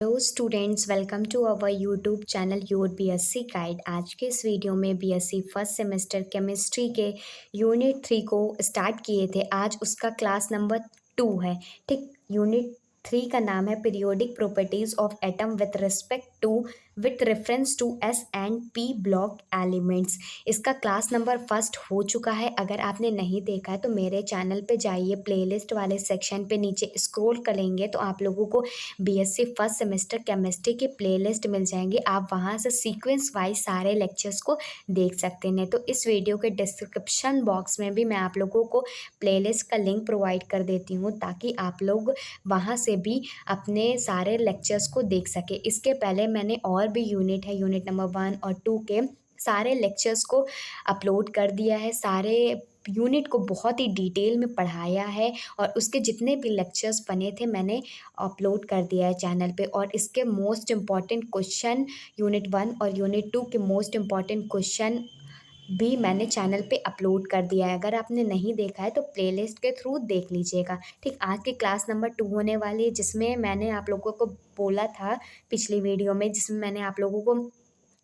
Hello students, welcome to our YouTube channel your BSc guide. आज के इस video में बीएससी फर्स्ट सेमेस्टर केमिस्ट्री के यूनिट 3 को स्टार्ट किए थे। आज उसका क्लास नंबर 2 है। ठीक, यूनिट 3 का नाम है periodic properties of atom with reference to s and p block elements. इसका क्लास नंबर फर्स्ट हो चुका है। अगर आपने नहीं देखा है तो मेरे चैनल पे जाइए, प्लेलिस्ट वाले सेक्शन पे नीचे स्क्रॉल करेंगे तो आप लोगों को बीएससी फर्स्ट सेमेस्टर केमिस्ट्री की प्लेलिस्ट मिल जाएंगी। आप वहां से सीक्वेंस वाइज सारे लेक्चर्स को देख सकते हैं। तो इस वीडियो के डिस्क्रिप्शन बॉक्स में भी मैं आप लोगों को प्लेलिस्ट का लिंक प्रोवाइड कर देती हूँ ताकि आप लोग वहां से भी अपने सारे लेक्चर्स को देख सके। इसके पहले मैंने और भी यूनिट है, यूनिट नंबर 1 और 2 के सारे लेक्चर्स को अपलोड कर दिया है। सारे यूनिट को बहुत ही डिटेल में पढ़ाया है और उसके जितने भी लेक्चर्स बने थे मैंने अपलोड कर दिया है चैनल पे। और इसके मोस्ट इम्पॉर्टेंट क्वेश्चन यूनिट 1 और यूनिट 2 के मोस्ट इम्पॉर्टेंट क्वेश्चन भी मैंने चैनल पे अपलोड कर दिया है। अगर आपने नहीं देखा है तो प्लेलिस्ट के थ्रू देख लीजिएगा। ठीक, आज की क्लास नंबर 2 होने वाली है जिसमें मैंने आप लोगों को बोला था पिछली वीडियो में, जिसमें मैंने आप लोगों को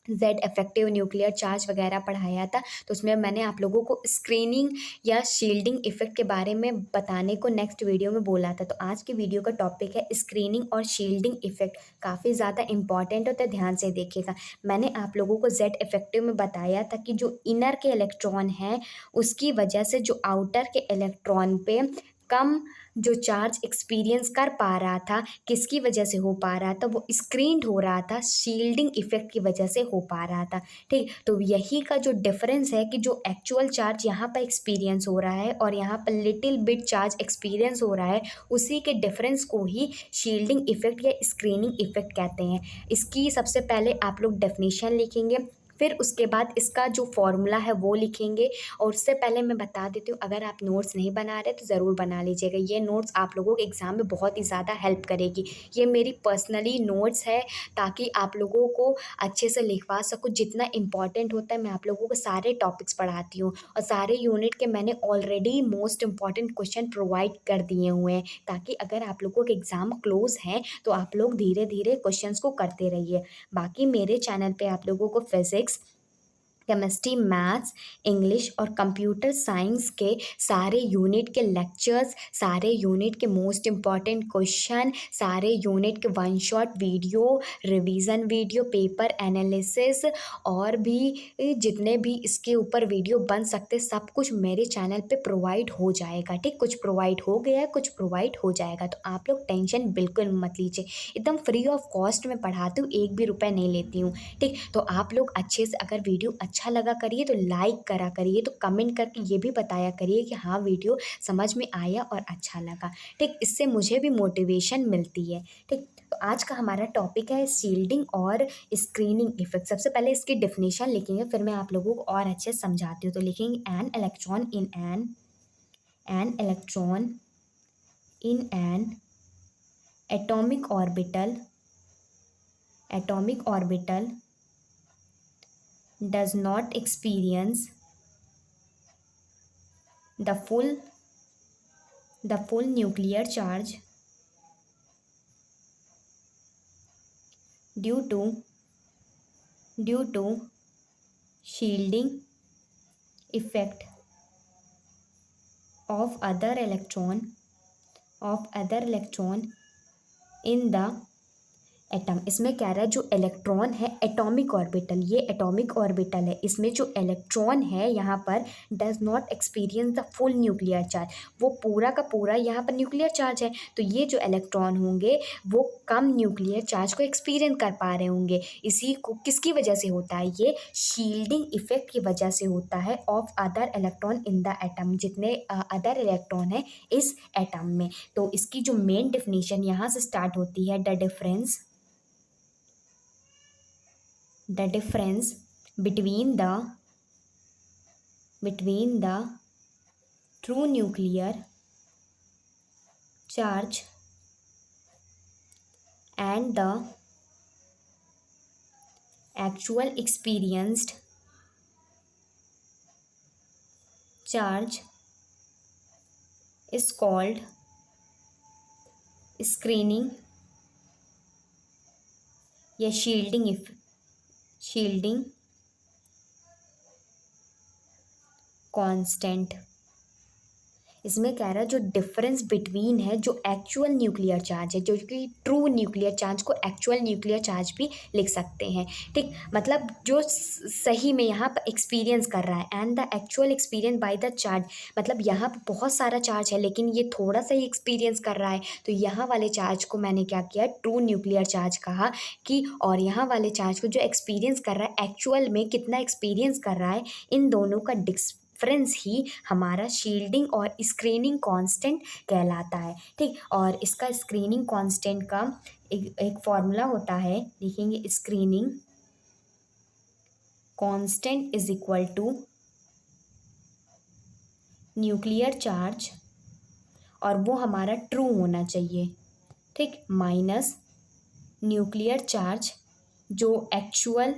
जेड इफेक्टिव न्यूक्लियर चार्ज वगैरह पढ़ाया था। तो उसमें मैंने आप लोगों को स्क्रीनिंग या शील्डिंग इफेक्ट के बारे में बताने को नेक्स्ट वीडियो में बोला था। तो आज की वीडियो का टॉपिक है स्क्रीनिंग और शील्डिंग इफेक्ट। काफ़ी ज़्यादा इंपॉर्टेंट होता है, ध्यान से देखिएगा। मैंने आप लोगों को जेड इफेक्टिव में बताया था कि जो इनर के इलेक्ट्रॉन हैं उसकी वजह से जो आउटर के इलेक्ट्रॉन पे कम जो चार्ज एक्सपीरियंस कर पा रहा था, किसकी वजह से हो पा रहा था, वो स्क्रीन्ड हो रहा था, शील्डिंग इफेक्ट की वजह से हो पा रहा था। ठीक, तो यही का जो डिफरेंस है कि जो एक्चुअल चार्ज यहाँ पर एक्सपीरियंस हो रहा है और यहाँ पर लिटिल बिट चार्ज एक्सपीरियंस हो रहा है, उसी के डिफरेंस को ही शील्डिंग इफेक्ट या स्क्रीनिंग इफेक्ट कहते हैं। इसकी सबसे पहले आप लोग डेफिनेशन लिखेंगे, फिर उसके बाद इसका जो फॉर्मूला है वो लिखेंगे। और उससे पहले मैं बता देती हूँ, अगर आप नोट्स नहीं बना रहे तो ज़रूर बना लीजिएगा। ये नोट्स आप लोगों के एग्ज़ाम में बहुत ही ज़्यादा हेल्प करेगी। ये मेरी पर्सनली नोट्स है ताकि आप लोगों को अच्छे से लिखवा सकूँ। जितना इंपॉर्टेंट होता है मैं आप लोगों को सारे टॉपिक्स पढ़ाती हूँ और सारे यूनिट के मैंने already most important question provide कर दिए हुए हैं ताकि अगर आप लोगों के एग्ज़ाम क्लोज हैं तो आप लोग धीरे धीरे क्वेश्चंस को करते रहिए। बाकी मेरे चैनल पे आप लोगों को फिजिक्स, केमिस्ट्री, मैथ्स, इंग्लिश और कंप्यूटर साइंस के सारे यूनिट के लेक्चर्स, सारे यूनिट के मोस्ट इम्पॉर्टेंट क्वेश्चन, सारे यूनिट के one shot video, revision video, paper analysis और भी जितने भी इसके ऊपर वीडियो बन सकते सब कुछ मेरे चैनल पे प्रोवाइड हो जाएगा। ठीक, कुछ प्रोवाइड हो गया है, कुछ प्रोवाइड हो जाएगा। तो आप लोग टेंशन बिल्कुल मत लीजिए, एकदम फ्री ऑफ कॉस्ट में पढ़ाती हूँ, एक भी रुपये नहीं लेती हूँ। ठीक, तो आप लोग अच्छे से अगर वीडियो अच्छा लगा करिए तो लाइक करा करिए, तो कमेंट करके ये भी बताया करिए कि हाँ वीडियो समझ में आया और अच्छा लगा। ठीक, इससे मुझे भी मोटिवेशन मिलती है। ठीक, तो आज का हमारा टॉपिक है शील्डिंग और स्क्रीनिंग इफेक्ट। सबसे पहले इसकी डेफिनेशन लिखेंगे, फिर मैं आप लोगों को और अच्छे से समझाती हूँ। तो लिखेंगे an electron in an atomic orbital does not experience the full nuclear charge due to shielding effect of other electron in the atom. इसमें कह रहा है जो इलेक्ट्रॉन है एटॉमिक ऑर्बिटल, ये एटॉमिक ऑर्बिटल है, इसमें जो इलेक्ट्रॉन है यहाँ पर does not experience the full nuclear charge, वो पूरा का पूरा यहाँ पर न्यूक्लियर चार्ज है। तो ये जो इलेक्ट्रॉन होंगे वो कम न्यूक्लियर चार्ज को एक्सपीरियंस कर पा रहे होंगे। इसी को किसकी वजह से होता है, ये शील्डिंग इफेक्ट की वजह से होता है of other electron in the atom, जितने अदर इलेक्ट्रॉन है इस एटम में। तो इसकी जो मेन डेफिनेशन यहाँ से स्टार्ट होती है, the difference between the true nuclear charge and the actual experienced charge is called screening या शील्डिंग कांस्टेंट। इसमें कह रहा है जो डिफरेंस बिटवीन है जो एक्चुअल न्यूक्लियर चार्ज है, जो कि ट्रू न्यूक्लियर चार्ज को एक्चुअल न्यूक्लियर चार्ज भी लिख सकते हैं। ठीक, मतलब जो सही में यहाँ पर एक्सपीरियंस कर रहा है and the actual experience by the charge, मतलब यहाँ पर बहुत सारा चार्ज है लेकिन ये थोड़ा सा ही एक्सपीरियंस कर रहा है, तो यहाँ वाले चार्ज को मैंने क्या किया, ट्रू न्यूक्लियर चार्ज कहा कि, और यहाँ वाले चार्ज को जो एक्सपीरियंस कर रहा है एक्चुअल में कितना एक्सपीरियंस कर रहा है, इन दोनों का डिफरेंस ही हमारा शील्डिंग और स्क्रीनिंग कांस्टेंट कहलाता है। ठीक, और इसका स्क्रीनिंग कांस्टेंट का एक फॉर्मूला होता है, देखेंगे, screening constant is equal to nuclear charge, और वो हमारा ट्रू होना चाहिए, ठीक, माइनस न्यूक्लियर चार्ज जो एक्चुअल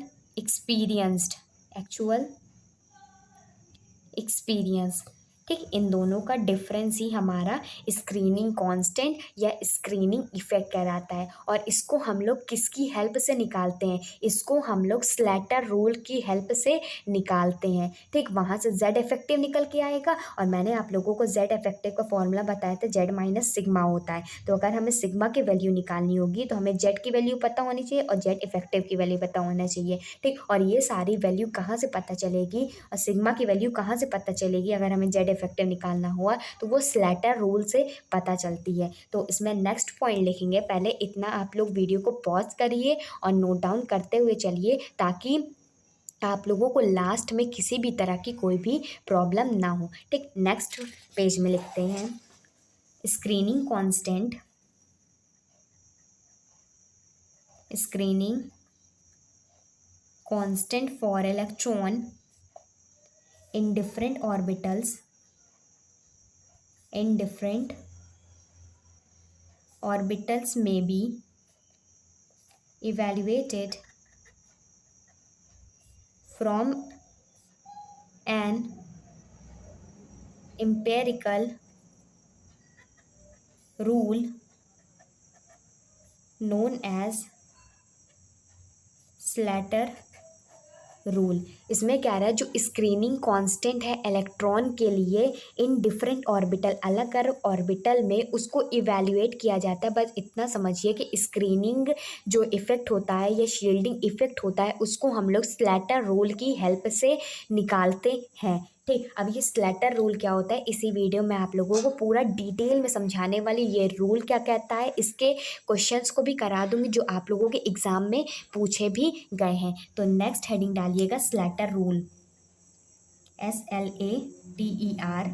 एक्सपीरियंस। ठीक, इन दोनों का डिफरेंस ही हमारा स्क्रीनिंग कांस्टेंट या स्क्रीनिंग इफेक्ट कहलाता है। और इसको हम लोग किसकी हेल्प से निकालते हैं, इसको हम लोग स्लैटर रूल की हेल्प से निकालते हैं। ठीक, वहाँ से जेड इफेक्टिव निकल के आएगा, और मैंने आप लोगों को जेड इफेक्टिव का फॉर्मूला बताया था, जेड माइनस सिग्मा होता है। तो अगर हमें सिग्मा की वैल्यू निकालनी होगी तो हमें जेड की वैल्यू पता होनी चाहिए और जेड इफेक्टिव की वैल्यू पता होना चाहिए। ठीक, और ये सारी वैल्यू कहाँ से पता चलेगी, और सिग्मा की वैल्यू कहाँ से पता चलेगी अगर हमें जेड इफेक्टिव निकालना हुआ, तो वो स्लैटर रूल से पता चलती है। तो इसमें नेक्स्ट पॉइंट लिखेंगे, पहले इतना आप लोग वीडियो को पॉज करिए और नोट डाउन करते हुए चलिए, ताकि आप लोगों को लास्ट में किसी भी तरह की कोई भी प्रॉब्लम ना हो। ठीक, नेक्स्ट पेज में लिखते हैं, screening constant for electron in different orbitals may be evaluated from an empirical rule known as Slater rule. इसमें क्या रहा है, जो स्क्रीनिंग कांस्टेंट है इलेक्ट्रॉन के लिए इन डिफरेंट ऑर्बिटल, अलग अलग ऑर्बिटल में उसको इवैल्यूएट किया जाता है। बस इतना समझिए कि स्क्रीनिंग जो इफेक्ट होता है या शील्डिंग इफेक्ट होता है उसको हम लोग स्लैटर रूल की हेल्प से निकालते हैं। ठीक, अब ये स्लैटर रूल क्या होता है इसी वीडियो में आप लोगों को पूरा डिटेल में समझाने वाली, ये रूल क्या कहता है, इसके क्वेश्चंस को भी करा दूंगी जो आप लोगों के एग्जाम में पूछे भी गए हैं। तो नेक्स्ट हेडिंग डालिएगा स्लैटर रूल, SLATERRULE।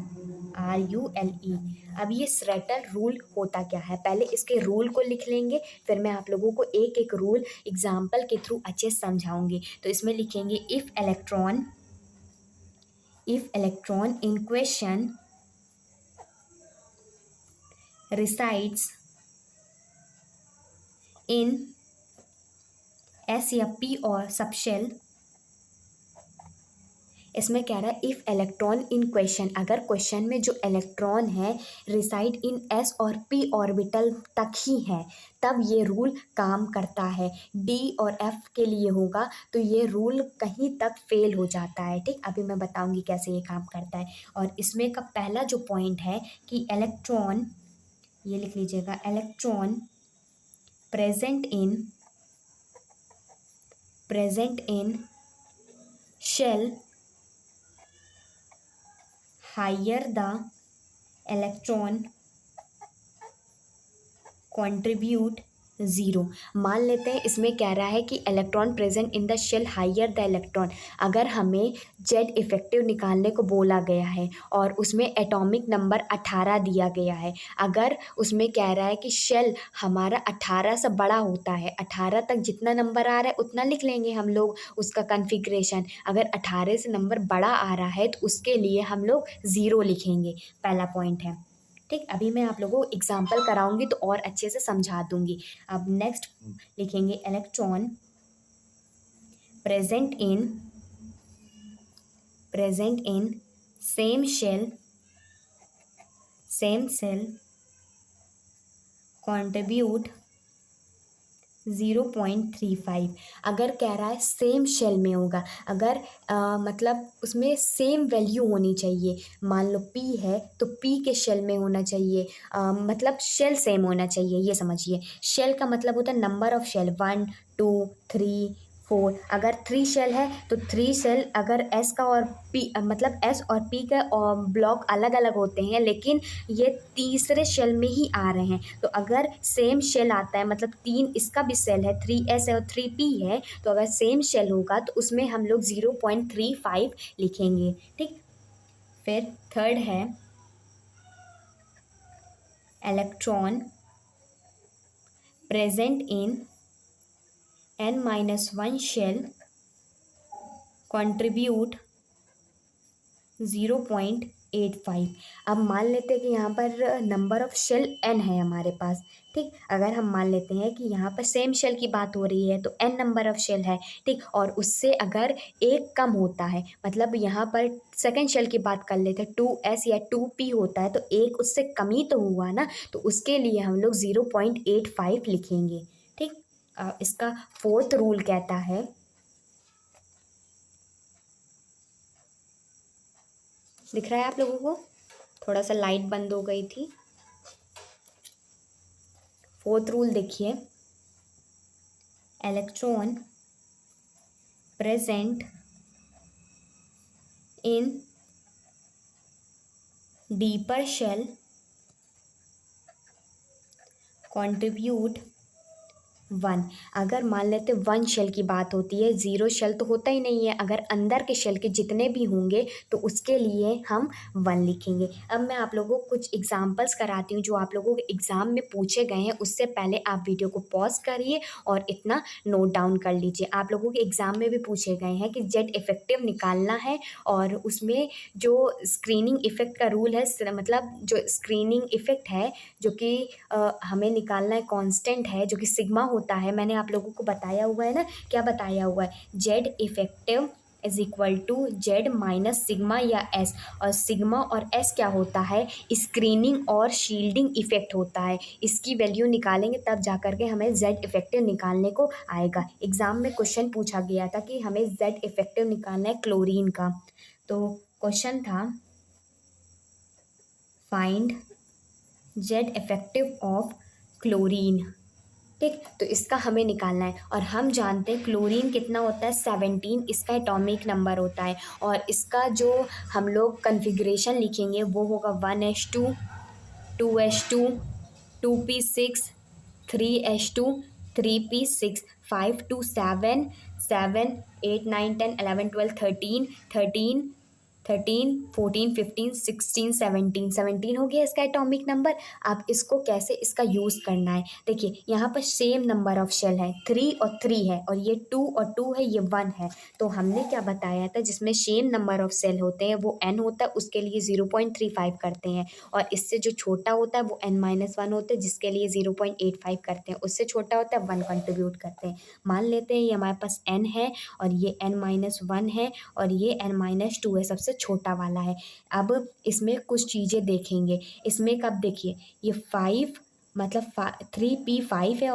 अब ये स्लैटर रूल होता क्या है, पहले इसके रूल को लिख लेंगे, फिर मैं आप लोगों को एक एक रूल एग्जाम्पल के थ्रू अच्छे से समझाऊंगी। तो इसमें लिखेंगे, if electron in question resides in S या P और सबशेल, इसमें कह रहा है इफ इलेक्ट्रॉन इन क्वेश्चन, अगर क्वेश्चन में जो इलेक्ट्रॉन है रिसाइड इन एस और पी ऑर्बिटल तक ही है, तब ये रूल काम करता है। डी और एफ के लिए होगा तो ये रूल कहीं तक फेल हो जाता है। ठीक, अभी मैं बताऊंगी कैसे ये काम करता है। और इसमें का पहला जो पॉइंट है कि इलेक्ट्रॉन, ये लिख लीजिएगा, electron present in shell higher the electron contribute 0। मान लेते हैं इसमें कह रहा है कि electron present in the shell higher the electron, अगर हमें जेड इफेक्टिव निकालने को बोला गया है और उसमें एटॉमिक नंबर 18 दिया गया है, अगर उसमें कह रहा है कि शेल हमारा 18 से बड़ा होता है, 18 तक जितना नंबर आ रहा है उतना लिख लेंगे हम लोग उसका कन्फिग्रेशन, अगर 18 से नंबर बड़ा आ रहा है तो उसके लिए हम लोग 0 लिखेंगे, पहला पॉइंट है। ठीक, अभी मैं आप लोगों को एग्जाम्पल कराऊंगी तो और अच्छे से समझा दूंगी। अब नेक्स्ट लिखेंगे, electron present in same shell contribute 0.35। अगर कह रहा है सेम शेल में होगा, अगर मतलब उसमें सेम वैल्यू होनी चाहिए। मान लो P है तो P के शेल में होना चाहिए, मतलब शेल सेम होना चाहिए, ये समझिए। शेल का मतलब होता है नंबर ऑफ शेल, 1 2 3 4। अगर 3 शेल है तो 3 शेल, अगर S का और P मतलब S और P का ब्लॉक अलग अलग होते हैं, लेकिन ये तीसरे शेल में ही आ रहे हैं। तो अगर सेम शेल आता है, मतलब 3 इसका भी शेल है, 3S है और 3P है, तो अगर सेम शेल होगा तो उसमें हम लोग 0.35 लिखेंगे। ठीक। फिर थर्ड है electron present in n-1 shell contribute 0.85। अब मान लेते हैं कि यहाँ पर नंबर ऑफ शेल n है हमारे पास। ठीक। अगर हम मान लेते हैं कि यहाँ पर सेम शेल की बात हो रही है तो n नंबर ऑफ शेल है। ठीक। और उससे अगर एक कम होता है, मतलब यहाँ पर सेकंड शेल की बात कर लेते हैं, 2S या 2P होता है, तो एक उससे कम ही तो हुआ ना, तो उसके लिए हम लोग 0.85 लिखेंगे। ठीक। इसका फोर्थ रूल कहता है, दिख रहा है आप लोगों को? थोड़ा सा लाइट बंद हो गई थी। फोर्थ रूल देखिए, electron present in deeper shell contribute 1। अगर मान लेते 1 शेल की बात होती है, 0 शेल तो होता ही नहीं है, अगर अंदर के शेल के जितने भी होंगे तो उसके लिए हम 1 लिखेंगे। अब मैं आप लोगों को कुछ एग्जांपल्स कराती हूँ जो आप लोगों के एग्ज़ाम में पूछे गए हैं। उससे पहले आप वीडियो को पॉज करिए और इतना नोट डाउन कर लीजिए। आप लोगों के एग्ज़ाम में भी पूछे गए हैं कि जेड इफेक्टिव निकालना है, और उसमें जो स्क्रीनिंग इफेक्ट का रूल है, मतलब जो स्क्रीनिंग इफेक्ट है जो कि हमें निकालना है, कांस्टेंट है जो कि सिग्मा होता है। मैंने आप लोगों को बताया हुआ है ना, क्या बताया हुआ है, Z effective is equal to Z minus sigma या एस। और सिग्मा और एस क्या होता है, स्क्रीनिंग और शील्डिंग इफेक्ट होता है। इसकी वैल्यू निकालेंगे तब जा करके हमें जेड इफेक्टिव निकालने को आएगा। एग्जाम में क्वेश्चन पूछा गया था कि हमें जेड इफेक्टिव निकालना है क्लोरीन का। तो क्वेश्चन था find Z effective of chlorine. ठीक। तो इसका हमें निकालना है, और हम जानते हैं क्लोरीन कितना होता है, 17 इसका एटॉमिक नंबर होता है। और इसका जो हम लोग कन्फिग्रेशन लिखेंगे वो होगा 1s2 2s2 2p6 3s2 3p6 5 2 7 7 8 9 10 11 12 13 13 13 14 15 16 17 17 हो गया इसका एटॉमिक नंबर। आप इसको कैसे इसका यूज़ करना है, देखिए यहाँ पर सेम नंबर ऑफ शेल है, 3 और 3 है, और ये 2 और 2 है, ये 1 है। तो हमने क्या बताया था, जिसमें सेम नंबर ऑफ शेल होते हैं वो n होता है, उसके लिए 0.35 करते हैं। और इससे जो छोटा होता है वो n-1 होता है, जिसके लिए 0.85 करते हैं। उससे छोटा होता है 1 कंट्रीब्यूट करते हैं। मान लेते हैं ये हमारे पास n है और ये n-1 है और ये n-2 है, सबसे छोटा वाला है। अब इसमें कुछ चीज़ें देखेंगे। इसमें कब देखिए, ये 5 मतलब 3p5 है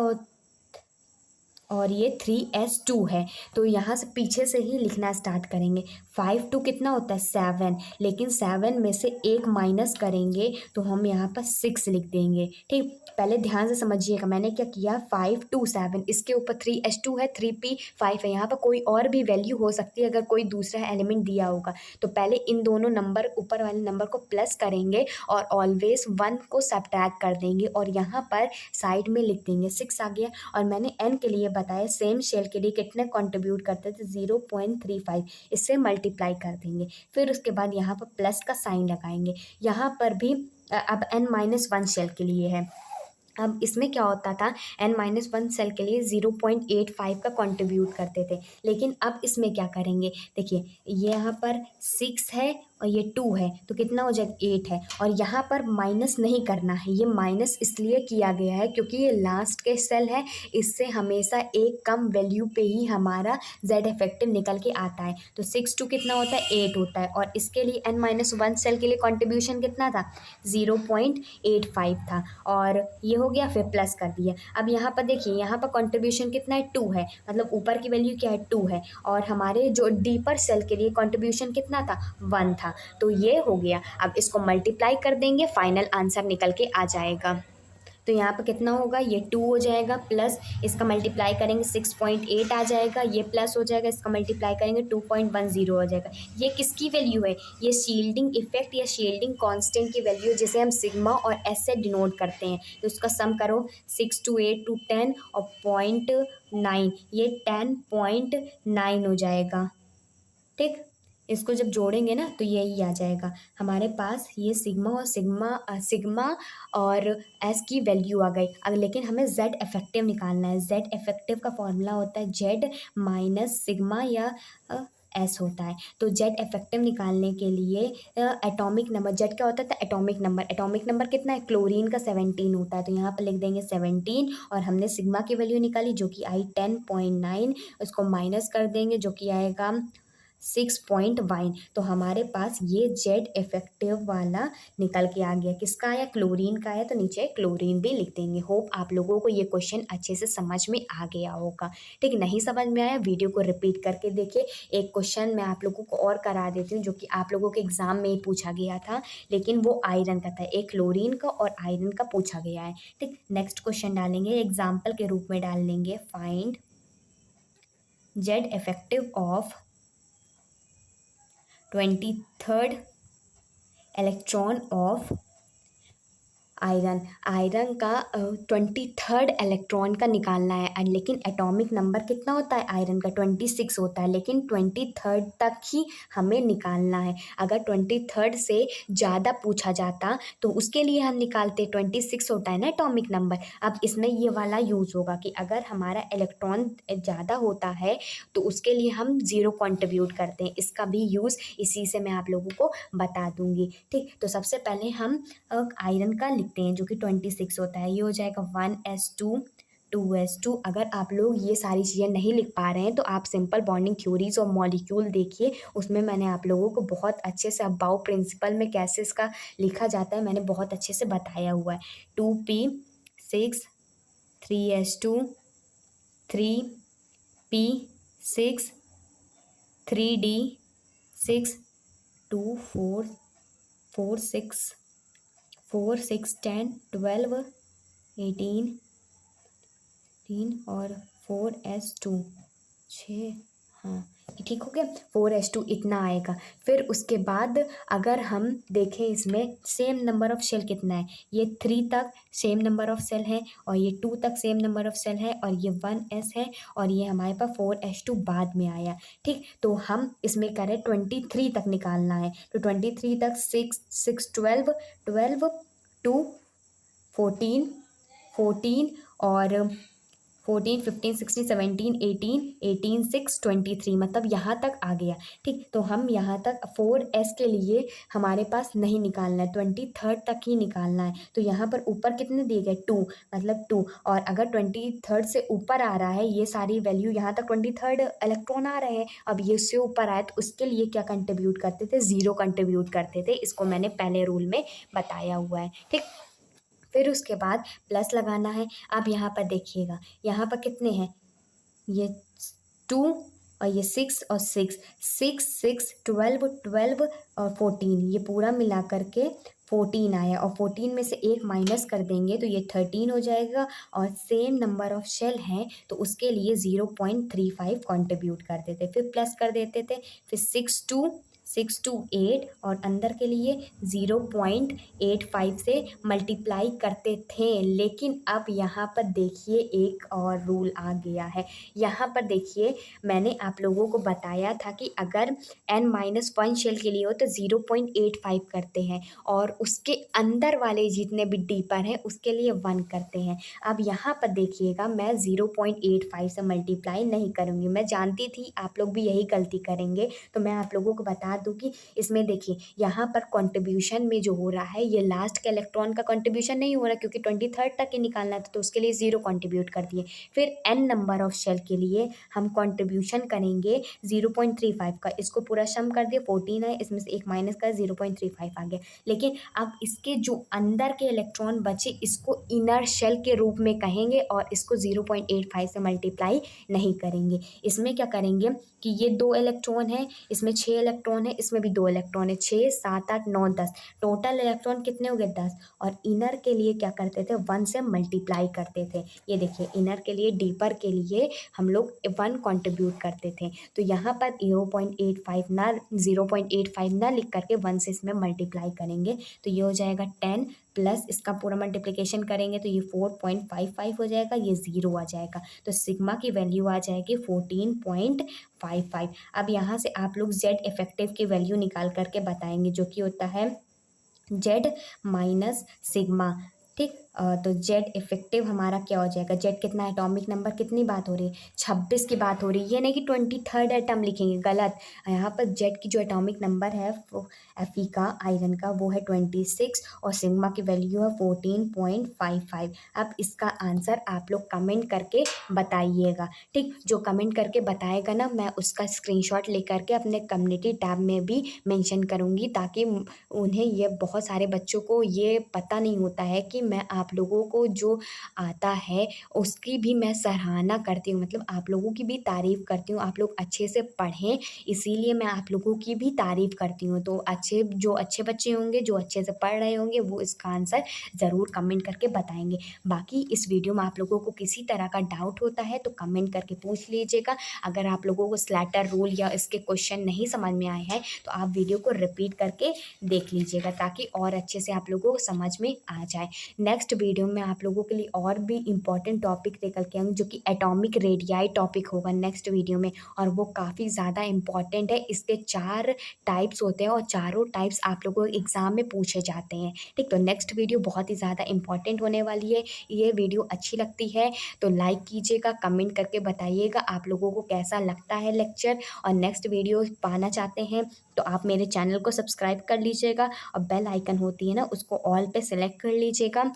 और ये 3s2 है। तो यहाँ से पीछे से ही लिखना स्टार्ट करेंगे। 5 2 कितना होता है 7, लेकिन 7 में से एक माइनस करेंगे तो हम यहाँ पर 6 लिख देंगे। ठीक। पहले ध्यान से समझिएगा, मैंने क्या किया, 5 2 7, इसके ऊपर 3s2 है, 3p5 है। यहाँ पर कोई और भी वैल्यू हो सकती है अगर कोई दूसरा एलिमेंट दिया होगा। तो पहले इन दोनों नंबर, ऊपर वाले नंबर को प्लस करेंगे और ऑलवेज 1 को सब्ट्रैक्ट कर देंगे और यहाँ पर साइड में लिख देंगे 6 आ गया। और मैंने n के लिए बताया सेम शेल के लिए कितने कंट्रीब्यूट करते थे, 0.35, इससे मल्टीप्लाई कर देंगे। फिर उसके बाद यहाँ पर प्लस का साइन लगाएंगे। यहाँ पर भी अब n-1 शेल के लिए है। अब इसमें क्या होता था, n-1 सेल के लिए 0.85 का कंट्रीब्यूट करते थे, लेकिन अब इसमें क्या करेंगे, देखिए ये यहाँ पर 6 है और ये 2 है तो कितना हो जाएगा 8 है। और यहाँ पर माइनस नहीं करना है, ये माइनस इसलिए किया गया है क्योंकि ये लास्ट के सेल है, इससे हमेशा एक कम वैल्यू पे ही हमारा जेड इफेक्टिव निकल के आता है। तो 6 कितना होता है 8 होता है और इसके लिए n-1 सेल के लिए कॉन्ट्रीब्यूशन कितना था 0.85 था और ये हो गया, फिर प्लस कर दिया। अब यहाँ पर देखिए यहाँ पर कॉन्ट्रीब्यूशन कितना है 2 है, मतलब ऊपर की वैल्यू क्या है 2 है और हमारे जो डीपर सेल के लिए कॉन्ट्रीब्यूशन कितना था 1 था। तो ये हो गया। अब इसको मल्टीप्लाई कर देंगे, फाइनल आंसर निकल के आ जाएगा। तो यहाँ पर कितना होगा, ये 2 हो जाएगा प्लस इसका मल्टीप्लाई करेंगे 6.8 आ जाएगा, ये प्लस हो जाएगा, इसका मल्टीप्लाई करेंगे 2.10 हो जाएगा। ये किसकी वैल्यू है, ये शील्डिंग इफेक्ट या शील्डिंग कांस्टेंट की वैल्यू जिसे हम सिग्मा और एस से डिनोट करते हैं। तो उसका सम करो 6 to 8 to 10 और 0.9, ये 10.9 हो जाएगा। ठीक, इसको जब जोड़ेंगे ना तो यही आ जाएगा हमारे पास, ये सिग्मा और एस की वैल्यू आ गई। अब लेकिन हमें जेड इफेक्टिव निकालना है। जेड इफेक्टिव का फॉर्मूला होता है जेड माइनस सिग्मा या एस होता है। तो जेड इफेक्टिव निकालने के लिए एटॉमिक नंबर, जेड क्या होता है एटॉमिक नंबर कितना है, क्लोरीन का 17 होता है। तो यहाँ पर लिख देंगे 17 और हमने सिग्मा की वैल्यू निकाली जो कि आई 10.9, उसको माइनस कर देंगे जो कि आएगा 6.1। तो हमारे पास ये जेड इफेक्टिव वाला निकल के आ गया। किसका आया, क्लोरीन का आया, तो नीचे क्लोरीन भी लिख देंगे। होप आप लोगों को ये क्वेश्चन अच्छे से समझ में आ गया होगा। ठीक, नहीं समझ में आया वीडियो को रिपीट करके देखिए। एक क्वेश्चन मैं आप लोगों को और करा देती हूँ जो कि आप लोगों के एग्जाम में ही पूछा गया था, लेकिन वो आयरन का था। एक क्लोरीन का और आयरन का पूछा गया है। ठीक, नेक्स्ट क्वेश्चन डालेंगे, एग्जाम्पल के रूप में डाल लेंगे, find Z effective of 23rd electron of iron का 23rd इलेक्ट्रॉन का निकालना है। लेकिन एटॉमिक नंबर कितना होता है आयरन का 26 होता है, लेकिन 23rd तक ही हमें निकालना है। अगर 23rd से ज़्यादा पूछा जाता तो उसके लिए हम निकालते, 26 होता है ना एटॉमिक नंबर। अब इसमें ये वाला यूज़ होगा कि अगर हमारा इलेक्ट्रॉन ज़्यादा होता है तो उसके लिए हम 0 कंट्रीब्यूट करते हैं। इसका भी यूज़ इसी से मैं आप लोगों को बता दूंगी। ठीक, तो सबसे पहले हम आयरन का लिखते हैं जो कि 26 होता है। ये हो जाएगा 1s2 2s2। अगर आप लोग ये सारी चीज़ें नहीं लिख पा रहे हैं तो आप सिंपल बॉन्डिंग थ्योरीज और मॉलिक्यूल देखिए, उसमें मैंने आप लोगों को बहुत अच्छे से अबाउ प्रिंसिपल में कैसे इसका लिखा जाता है मैंने बहुत अच्छे से बताया हुआ है। 2p6 3s2 3p6 3d6 2 4 4 6 4 6 10 12 18 और 4s2 6, हाँ ठीक हो गया। 4s2 इतना आएगा। फिर उसके बाद अगर हम देखें इसमें सेम नंबर ऑफ सेल कितना है, ये 3 तक सेम नंबर ऑफ सेल है और ये 2 तक सेम नंबर ऑफ सेल है और ये 1s है और ये हमारे पास 4s2 बाद में आया। ठीक, तो हम इसमें करें 23 तक निकालना है। तो 23 तक 6 12 2 14 और 14 15 16 17 18 6 23, मतलब यहाँ तक आ गया। ठीक, तो हम यहाँ तक 4s के लिए हमारे पास नहीं निकालना है, 23rd तक ही निकालना है। तो यहाँ पर ऊपर कितने दिए गए 2, मतलब 2। और अगर 23rd से ऊपर आ रहा है, ये सारी वैल्यू यहाँ तक 23rd इलेक्ट्रॉन आ रहे हैं, अब ये उससे ऊपर आए तो उसके लिए क्या कंट्रीब्यूट करते थे, 0 कंट्रीब्यूट करते थे। इसको मैंने पहले रूल में बताया हुआ है। ठीक, फिर उसके बाद प्लस लगाना है। अब यहाँ पर देखिएगा, यहाँ पर कितने हैं, ये 2 और ये 6 और 6 12 और 14, ये पूरा मिला करके 14 आया और 14 में से एक माइनस कर देंगे तो ये 13 हो जाएगा। और सेम नंबर ऑफ शेल हैं तो उसके लिए 0.35 कंट्रीब्यूट कर देते, फिर प्लस कर देते थे, फिर 6 to 8 और अंदर के लिए 0.85 से मल्टीप्लाई करते थे। लेकिन अब यहाँ पर देखिए एक और रूल आ गया है। यहाँ पर देखिए मैंने आप लोगों को बताया था कि अगर n-1 शेल के लिए हो तो 0.85 करते हैं और उसके अंदर वाले जितने भी डीपर हैं उसके लिए 1 करते हैं। अब यहाँ पर देखिएगा मैं 0.85 से मल्टीप्लाई नहीं करूँगी, मैं जानती थी आप लोग भी यही गलती करेंगे, तो मैं आप लोगों को बता दूँ कि इसमें देखिए यहाँ पर कंट्रीब्यूशन में जो हो रहा है ये लास्ट के इलेक्ट्रॉन का कंट्रीब्यूशन नहीं हो रहा, क्योंकि 23rd तक ही निकालना था, तो उसके लिए 0 कंट्रीब्यूट कर दिए। फिर n नंबर ऑफ शेल के लिए हम कंट्रीब्यूशन करेंगे 0.35 का, इसको पूरा सम कर दिया 14 है, इसमें से एक माइनस का 0.35 आ गया। लेकिन अब इसके जो अंदर के इलेक्ट्रॉन बचे इसको इनर शेल के रूप में कहेंगे और इसको 0.85 से मल्टीप्लाई नहीं करेंगे। इसमें क्या करेंगे कि ये 2 इलेक्ट्रॉन है, इसमें 6 इलेक्ट्रॉन है, इसमें भी 2 इलेक्ट्रॉन है, 6 7 8 9 10, टोटल इलेक्ट्रॉन कितने हो गए 10। और इनर के लिए क्या करते थे 1 से मल्टीप्लाई करते थे। ये देखिए इनर के लिए डीपर के लिए हम लोग 1 कंट्रीब्यूट करते थे, तो यहाँ पर 0.85 ना लिख करके 1 से इसमें मल्टीप्लाई करेंगे, तो ये हो जाएगा 10 प्लस इसका पूरा मल्टीप्लिकेशन करेंगे तो ये 4.55 हो जाएगा, ये 0 आ जाएगा, तो सिग्मा की वैल्यू आ जाएगी 14.55। अब यहाँ से आप लोग जेड इफेक्टिव की वैल्यू निकाल करके बताएंगे, जो कि होता है जेड माइनस सिग्मा। ठीक, तो जेड इफेक्टिव हमारा क्या हो जाएगा, जेड कितना एटॉमिक नंबर कितनी बात हो रही है 26 की बात हो रही है, ये नहीं कि 23rd एटम लिखेंगे, गलत। यहाँ पर जेड की जो एटॉमिक नंबर है Fe का आयरन का वो है 26 और सिग्मा की वैल्यू है 14.55। अब इसका आंसर आप लोग कमेंट करके बताइएगा। ठीक, जो कमेंट करके बताएगा ना मैं उसका स्क्रीनशॉट लेकर के अपने कम्युनिटी टैब में भी मेंशन करूँगी, ताकि उन्हें ये बहुत सारे बच्चों को ये पता नहीं होता है कि मैं आप लोगों को जो आता है उसकी भी मैं सराहना करती हूँ, मतलब आप लोगों की भी तारीफ़ करती हूँ, आप लोग अच्छे से पढ़ें इसीलिए मैं आप लोगों की भी तारीफ़ करती हूँ। तो जो अच्छे बच्चे होंगे जो अच्छे से पढ़ रहे होंगे वो इसका आंसर ज़रूर कमेंट करके बताएंगे। बाकी इस वीडियो में आप लोगों को किसी तरह का डाउट होता है तो कमेंट करके पूछ लीजिएगा। अगर आप लोगों को स्लैटर रूल या इसके क्वेश्चन नहीं समझ में आए हैं तो आप वीडियो को रिपीट करके देख लीजिएगा, ताकि और अच्छे से आप लोगों को समझ में आ जाए। नेक्स्ट वीडियो में आप लोगों के लिए और भी इम्पॉर्टेंट टॉपिक लेकर के आऊँगी, जो कि एटॉमिक रेडियाई टॉपिक होगा नेक्स्ट वीडियो में, और वो काफ़ी ज़्यादा इम्पॉर्टेंट है। इसके 4 टाइप्स होते हैं और चारों टाइप्स आप लोगों को एग्ज़ाम में पूछे जाते हैं। ठीक, तो नेक्स्ट वीडियो बहुत ही ज़्यादा इम्पॉर्टेंट होने वाली है। ये वीडियो अच्छी लगती है तो लाइक कीजिएगा, कमेंट करके बताइएगा आप लोगों को कैसा लगता है लेक्चर, और नेक्स्ट वीडियो पाना चाहते हैं तो आप मेरे चैनल को सब्सक्राइब कर लीजिएगा और बेल आइकन होती है ना उसको ऑल पे सेलेक्ट कर लीजिएगा।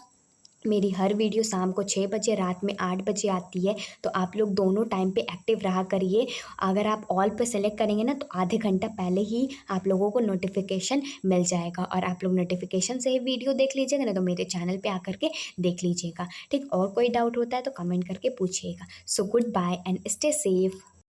मेरी हर वीडियो शाम को 6 बजे रात में 8 बजे आती है, तो आप लोग दोनों टाइम पे एक्टिव रहा करिए। अगर आप ऑल पे सेलेक्ट करेंगे ना तो आधे घंटा पहले ही आप लोगों को नोटिफिकेशन मिल जाएगा, और आप लोग नोटिफिकेशन से ही वीडियो देख लीजिएगा, ना तो मेरे चैनल पे आकर के देख लीजिएगा। ठीक, और कोई डाउट होता है तो कमेंट करके पूछिएगा। So goodbye and stay safe.